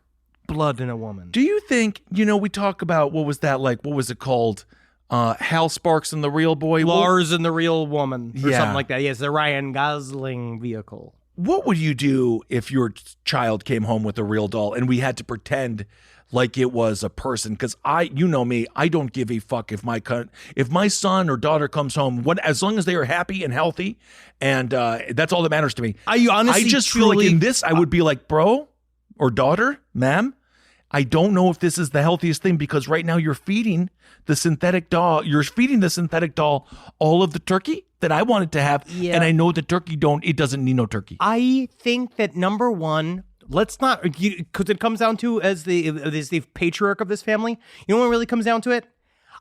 blood in a woman. Do you think, we talk about, what was it called? Hal Sparks and the Real Boy? Lars and the Real Woman, or Yeah. something like that. Yes, the Ryan Gosling vehicle. What would you do if your child came home with a real doll and we had to pretend like it was a person? Because you know me, I don't give a fuck if my son or daughter comes home, as long as they are happy and healthy, and that's all that matters to me. I honestly just feel like in this, I would be like, bro or daughter, ma'am, I don't know if this is the healthiest thing, because right now you're feeding the synthetic doll. You're feeding the synthetic doll all of the turkey that I wanted to have, and I know the turkey it doesn't need no turkey. I think that number one, let's not, because it comes down to as the patriarch of this family. You know what really comes down to it?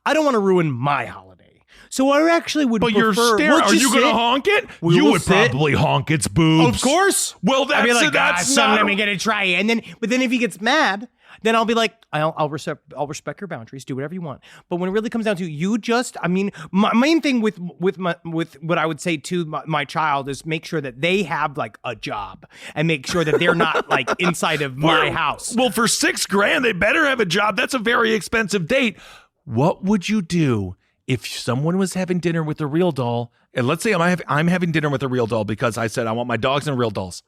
I don't want to ruin my holiday. So I actually would prefer... You're staring. Are you going to honk it? You would probably honk its boobs. Of course. Well, I'd be like, that's son, not... let me get a try. But then if he gets mad, then I'll be like, I'll respect your boundaries. Do whatever you want. But when it really comes down to my main thing with what I would say to my child is make sure that they have like a job and make sure that they're not like inside of my house. Well, for $6,000, they better have a job. That's a very expensive date. What would you do if someone was having dinner with a real doll? And let's say I'm having dinner with a real doll because I said I want my dogs and real dolls,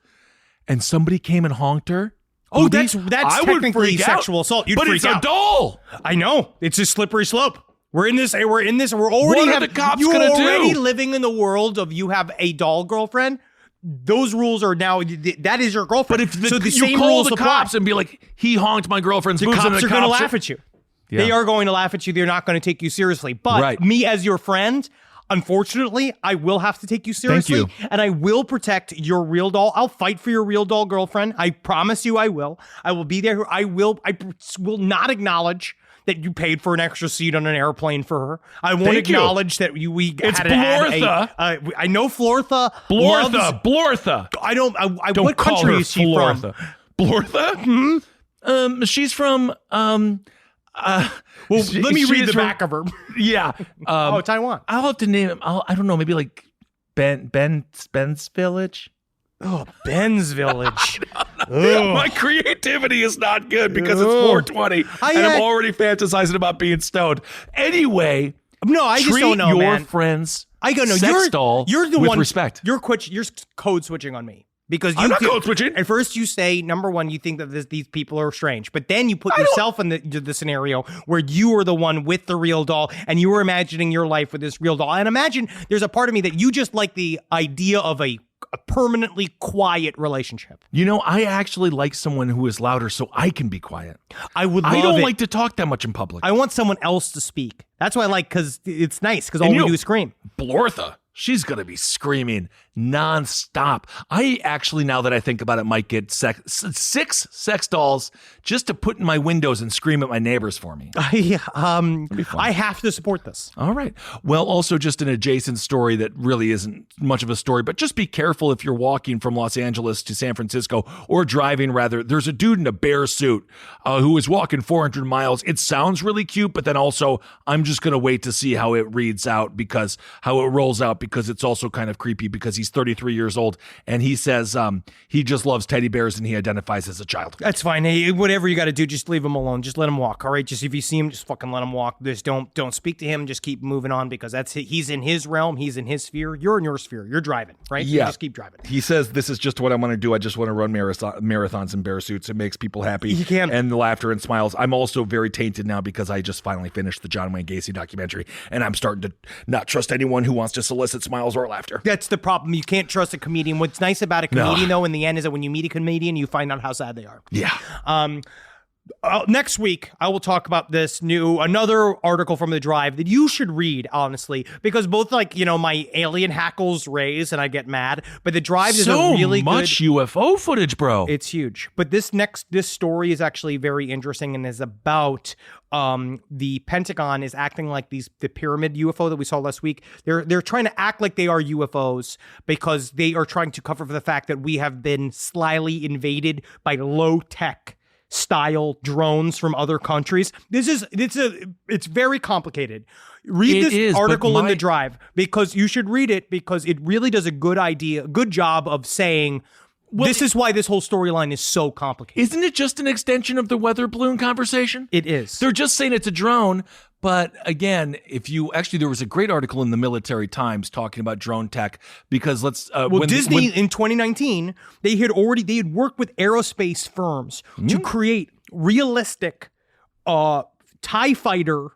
and somebody came and honked her. Oh, that's technically sexual assault. You'd but freak it's out. a doll. I know. It's a slippery slope. We're in this. We're already. What are the cops you're gonna already do? living in the world of you have a doll girlfriend. Those rules are now. That is your girlfriend. But if so the you same call rules the apply. cops and be like, he honked my girlfriend's The boobs, cops and the are going to cops laugh at you. Yeah. They are going to laugh at you. They're not going to take you seriously. But me as your friend, unfortunately, I will have to take you seriously. Thank you. And I will protect your real doll. I'll fight for your real doll girlfriend. I promise you I will. I will be there. I will not acknowledge that you paid for an extra seat on an airplane for her. I won't acknowledge that It's Blortha. I know Flortha. Blortha. I don't what call country her is she Flortha. from? Blortha? She's from Let me read the back of her. Yeah. Taiwan. I'll have to name him. I don't know, maybe like Ben's Village. Oh, Ben's Village. My creativity is not good because it's 420 and I'm already fantasizing about being stoned. Anyway, no, I just don't know, treat your man. friends sex doll you're the with one, respect. You're code switching on me. Because I'm not code switching. At first you say, number one, you think that these people are strange. But then you put yourself in the scenario where you are the one with the real doll and you were imagining your life with this real doll. And imagine there's a part of me that you just like the idea of a permanently quiet relationship. You know, I actually like someone who is louder so I can be quiet. I don't like to talk that much in public. I want someone else to speak. That's why I like, because it's nice, because all we do is scream. Blortha, she's going to be screaming nonstop. I actually, now that I think about it, might get 6 sex dolls just to put in my windows and scream at my neighbors for me. I have to support this. All right. Well, also just an adjacent story that really isn't much of a story, but just be careful if you're walking from Los Angeles to San Francisco or driving, rather. There's a dude in a bear suit who is walking 400 miles. It sounds really cute, but then also I'm just going to wait to see how it rolls out because it's also kind of creepy because he's 33 years old and he says he just loves teddy bears and he identifies as a child. That's fine. Hey, whatever you got to do, just leave him alone. Just let him walk. All right. Just if you see him, just fucking let him walk. Just don't speak to him. Just keep moving on because he's in his realm. He's in his sphere. You're in your sphere. You're driving, right? Yeah. You just keep driving. He says this is just what I want to do. I just want to run marathons in bear suits. It makes people happy. You can. And laughter and smiles. I'm also very tainted now because I just finally finished the John Wayne Gacy documentary and I'm starting to not trust anyone who wants to solicit smiles or laughter. That's the problem. You can't trust a comedian. What's nice about a comedian, though, in the end, is that when you meet a comedian, you find out how sad they are. Yeah. Next week, I will talk about another article from The Drive that you should read, honestly, because both, my alien hackles raise and I get mad, but The Drive is a really much UFO footage, bro. It's huge. But this story is actually very interesting and is about the Pentagon is acting like the pyramid UFO that we saw last week. They're trying to act like they are UFOs because they are trying to cover for the fact that we have been slyly invaded by low-tech style drones from other countries. It's very complicated. Read this article in The Drive because you should read it because it really does a good job of saying this is why this whole storyline is so complicated. Isn't it just an extension of the weather balloon conversation? It is. They're just saying it's a drone. But again, there was a great article in the Military Times talking about drone tech because Disney in 2019, they had worked with aerospace firms to create realistic TIE fighter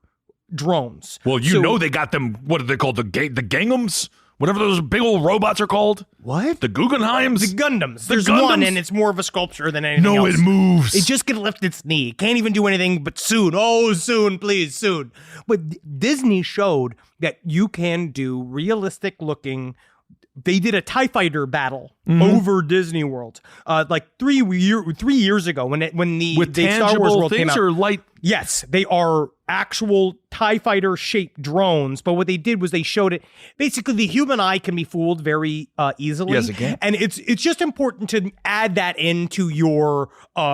drones. Well, they got them, what are they called? The Gangnams? Whatever those big old robots are called. What? The Guggenheims? The Gundams. There's one, and it's more of a sculpture than anything else. No, it moves. It just can lift its knee. It can't even do anything but soon. Oh, soon, please, soon. But Disney showed that you can do realistic looking. They did a TIE fighter battle over Disney World, 3 years ago when the Star Wars World came out. Or light? Yes, they are actual TIE fighter shaped drones. But what they did was they showed it. Basically, the human eye can be fooled very easily. Yes, it can. And it's just important to add that into your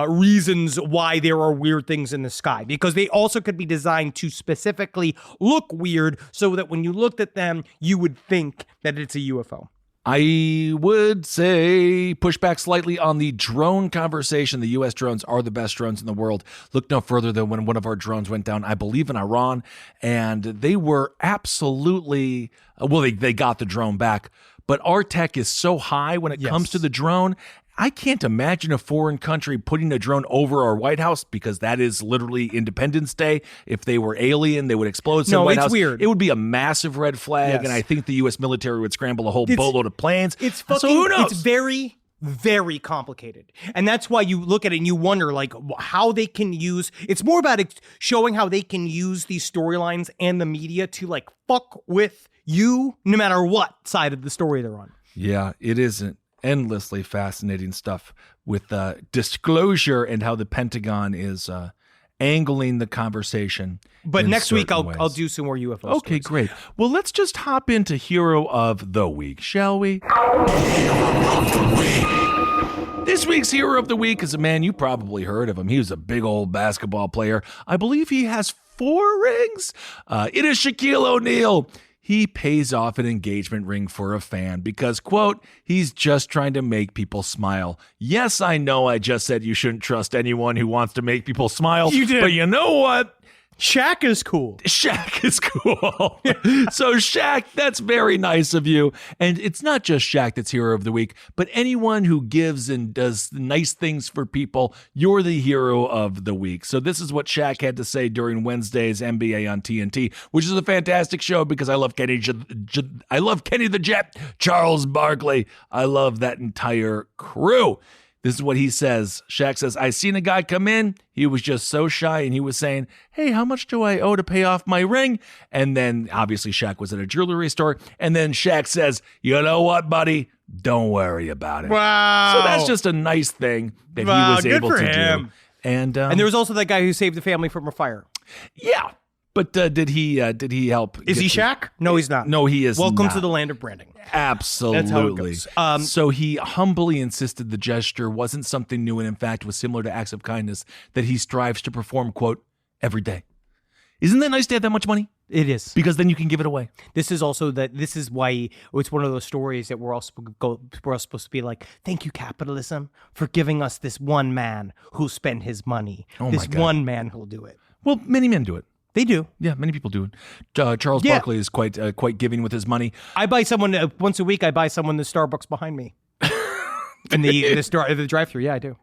reasons why there are weird things in the sky, because they also could be designed to specifically look weird so that when you looked at them, you would think that it's a UFO. I would say push back slightly on the drone conversation. The U.S. drones are the best drones in the world. Look no further than when one of our drones went down, I believe in Iran, and they were absolutely, they got the drone back. But our tech is so high when it comes to the drone. I can't imagine a foreign country putting a drone over our White House because that is literally Independence Day. If they were alien, they would explode the White House. Weird. It would be a massive red flag, and I think the U.S. military would scramble a whole boatload of planes. So who knows? It's very, very complicated. And that's why you look at it and you wonder, how they can use... It's more about showing how they can use these storylines and the media to, fuck with you no matter what side of the story they're on. Yeah, it isn't. Endlessly fascinating stuff with disclosure and how the Pentagon is angling the conversation. But next week I'll do some more UFO stories. Okay, great. Well, let's just hop into Hero of the Week, shall we? This week's Hero of the Week is a man you probably heard of him. He was a big old basketball player. I believe he has 4 rings. It is Shaquille O'Neal. he pays off an engagement ring for a fan because, quote, he's just trying to make people smile. Yes, I know I just said you shouldn't trust anyone who wants to make people smile. You did. But you know what? Shaq is cool. Shaq is cool. So Shaq, that's very nice of you. And it's not just Shaq that's hero of the week, but anyone who gives and does nice things for people, you're the hero of the week. So this is what Shaq had to say during Wednesday's NBA on TNT, which is a fantastic show because I love Kenny the Jet, Charles Barkley. I love that entire crew. This is what he says. Shaq says, I seen a guy come in. He was just so shy and he was saying, hey, how much do I owe to pay off my ring? And then obviously Shaq was at a jewelry store. And then Shaq says, you know what, buddy? Don't worry about it. Wow. So that's just a nice thing that he was able to do. And there was also that guy who saved the family from a fire. Yeah. But did he help? Is he Shaq? No, he's not. No, he is Welcome not. to the land of branding. Absolutely. That's how it goes. So he humbly insisted the gesture wasn't something new and in fact was similar to acts of kindness that he strives to perform, quote, every day. Isn't that nice to have that much money? It is. Because then you can give it away. This is why it's one of those stories that we're all supposed to be like, thank you, capitalism, for giving us this one man who'll spend his money. Oh this my God. one man who'll do it. Well, many men do it. They do. Yeah, many people do it. Charles Barkley is quite giving with his money. I buy someone once a week. I buy someone the Starbucks behind me, in the drive-thru. Yeah, I do.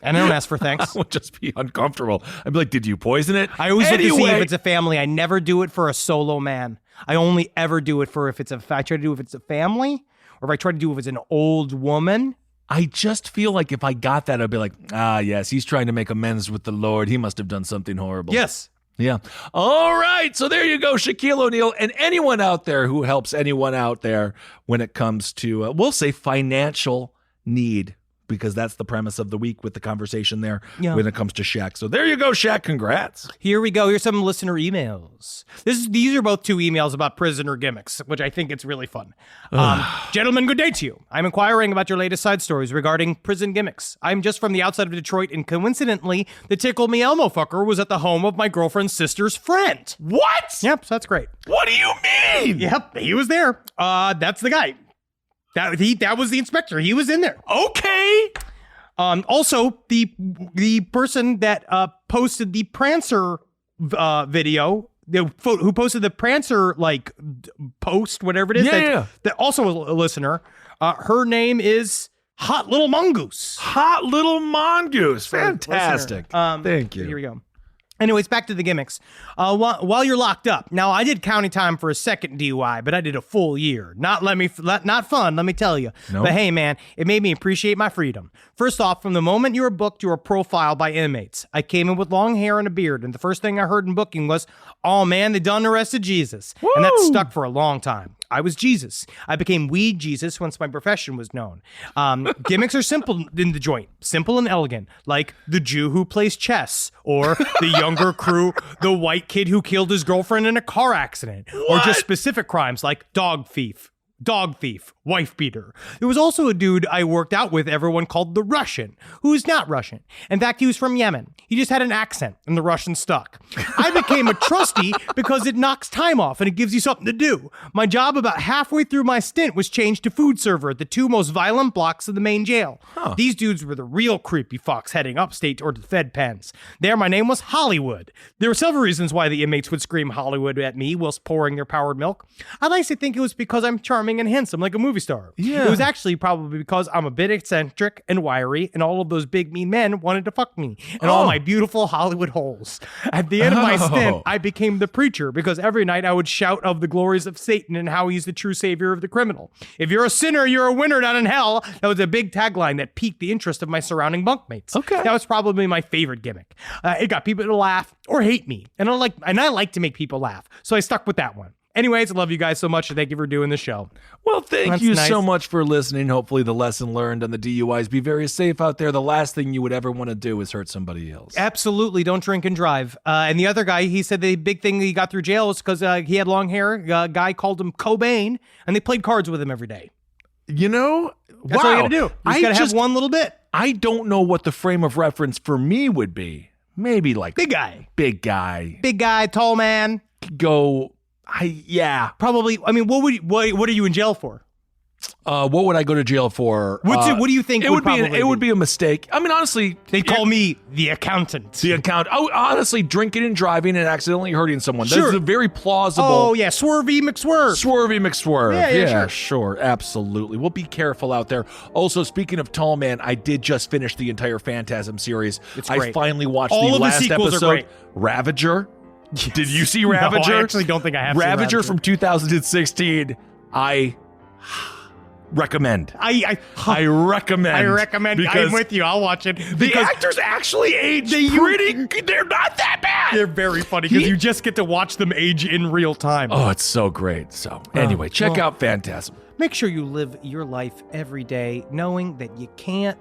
And I don't ask for thanks. I would just be uncomfortable. I'd be like, did you poison it? I always look to see if it's a family. I never do it for a solo man. I only ever do it for if I try to do if it's a family, or if I try to do if it's an old woman. I just feel like if I got that, I'd be like, yes, he's trying to make amends with the Lord. He must have done something horrible. Yes. Yeah. All right. So there you go, Shaquille O'Neal, and anyone out there who helps anyone out there when it comes to, we'll say, financial need, because that's the premise of the week with the conversation there when it comes to Shaq. So there you go, Shaq. Congrats. Here we go. Here's some listener emails. These are both two emails about prisoner gimmicks, which I think it's really fun. Gentlemen, good day to you. I'm inquiring about your latest side stories regarding prison gimmicks. I'm just from the outside of Detroit, and coincidentally, the Tickle Me Elmo fucker was at the home of my girlfriend's sister's friend. What? Yep, so that's great. What do you mean? Yep, he was there. That's the guy. That was the inspector. He was in there. Okay. Also, the person that posted the Prancer video, who posted the Prancer post, whatever it is, that also was a listener. Her name is Hot Little Mongoose. Hot Little Mongoose. Fantastic. Thank you. Here we go. Anyways, back to the gimmicks. While you're locked up. Now, I did county time for a second DUI, but I did a full year. Not fun, let me tell you. No. But hey, man, it made me appreciate my freedom. First off, from the moment you were booked, you were profiled by inmates. I came in with long hair and a beard, and the first thing I heard in booking was, oh man, they done arrested Jesus. Woo! And that stuck for a long time. I was Jesus. I became Weed Jesus once my profession was known. Gimmicks are simple in the joint. Simple and elegant. Like the Jew who plays chess. Or the younger crew, the white kid who killed his girlfriend in a car accident. What? Or just specific crimes like dog thief, wife beater. There was also a dude I worked out with everyone called the Russian, who is not Russian. In fact, he was from Yemen. He just had an accent and the Russian stuck. I became a trustee because it knocks time off and it gives you something to do. My job about halfway through my stint was changed to food server at the two most violent blocks of the main jail. Huh. These dudes were the real creepy fucks heading upstate toward the Fed pens. There, my name was Hollywood. There were several reasons why the inmates would scream Hollywood at me whilst pouring their powdered milk. I'd like to think it was because I'm charming and handsome like a movie star. Yeah. It was actually probably because I'm a bit eccentric and wiry, and all of those big mean men wanted to fuck me and all my beautiful Hollywood holes. At the end of my stint, I became the preacher because every night I would shout of the glories of Satan and how he's the true savior of the criminal. If you're a sinner, you're a winner down in hell. That was a big tagline that piqued the interest of my surrounding bunkmates. Okay. That was probably my favorite gimmick. It got people to laugh or hate me, and I like to make people laugh, so I stuck with that one. Anyways, I love you guys so much, and thank you for doing the show. Well, thank you so much for listening. Hopefully the lesson learned on the DUIs. Be very safe out there. The last thing you would ever want to do is hurt somebody else. Absolutely. Don't drink and drive. And the other guy, he said the big thing he got through jail was because he had long hair. A guy called him Cobain, and they played cards with him every day. You know, that's all you got to do. You just got to have one little bit. I don't know what the frame of reference for me would be. Maybe like big guy, tall man. Go Yeah. Probably. I mean, what are you in jail for? What would I go to jail for? What do you think it would be a mistake? I mean, honestly, they call me the accountant. Oh, honestly, drinking and driving and accidentally hurting someone. Sure. That's a very plausible. Oh yeah, Swervy McSwerve. Yeah, sure, absolutely. Well, be careful out there. Also, speaking of Tall Man, I did just finish the entire Phantasm series. It's great. I finally watched All the of last the sequels episode. are great. Ravager. Yes. Did you see Ravager? No, I actually don't think I have. Ravager from 2016. I recommend. I recommend. I recommend. I'm with you. I'll watch it. The actors actually age pretty. They're not that bad. They're very funny because you just get to watch them age in real time. Oh, it's so great. So anyway, check out Phantasm. Make sure you live your life every day knowing that you can't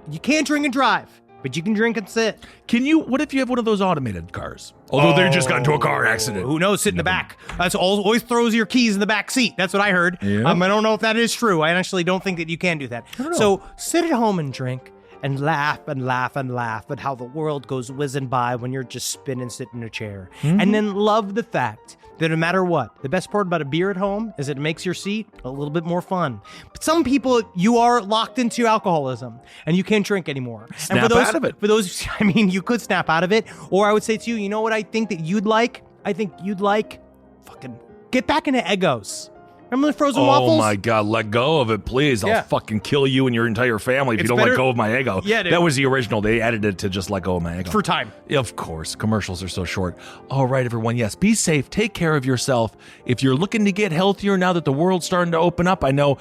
drink and drive, but you can drink and sit. What if you have one of those automated cars? Although they just got into a car accident. Who knows? Sit in the back. That's always throws your keys in the back seat. That's what I heard. Yeah. I don't know if that is true. I actually don't think that you can do that. So sit at home and drink and laugh and laugh and laugh at how the world goes whizzing by when you're just spinning, sitting in a chair. Mm-hmm. And then love the fact that no matter what, the best part about a beer at home is it makes your seat a little bit more fun. But some people, you are locked into alcoholism and you can't drink anymore. Snap out of it. For those, I mean, you could snap out of it. Or I would say to you, you know what I think that you'd like? I think you'd like fucking get back into Eggos. Remember the frozen waffles? Oh my God, let go of it, please. Yeah. I'll fucking kill you and your entire family if you don't let go of my Eggo. Yeah, dude. That was the original. They added it to just let go of my Eggo. For time. Yeah, of course. Commercials are so short. All right, everyone. Yes, be safe. Take care of yourself. If you're looking to get healthier now that the world's starting to open up, I know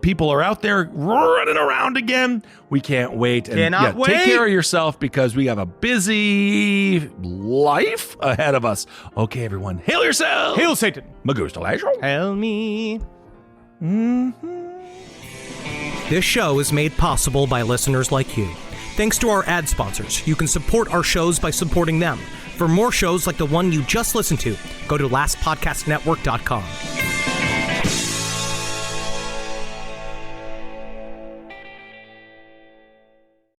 people are out there running around again. We can't wait. And Cannot wait. Take care of yourself because we have a busy life ahead of us. Okay, everyone. Hail yourself. Hail Satan. Magustalacial. Hail me. This show is made possible by listeners like you. Thanks to our ad sponsors, you can support our shows by supporting them. For more shows like the one you just listened to, go to lastpodcastnetwork.com.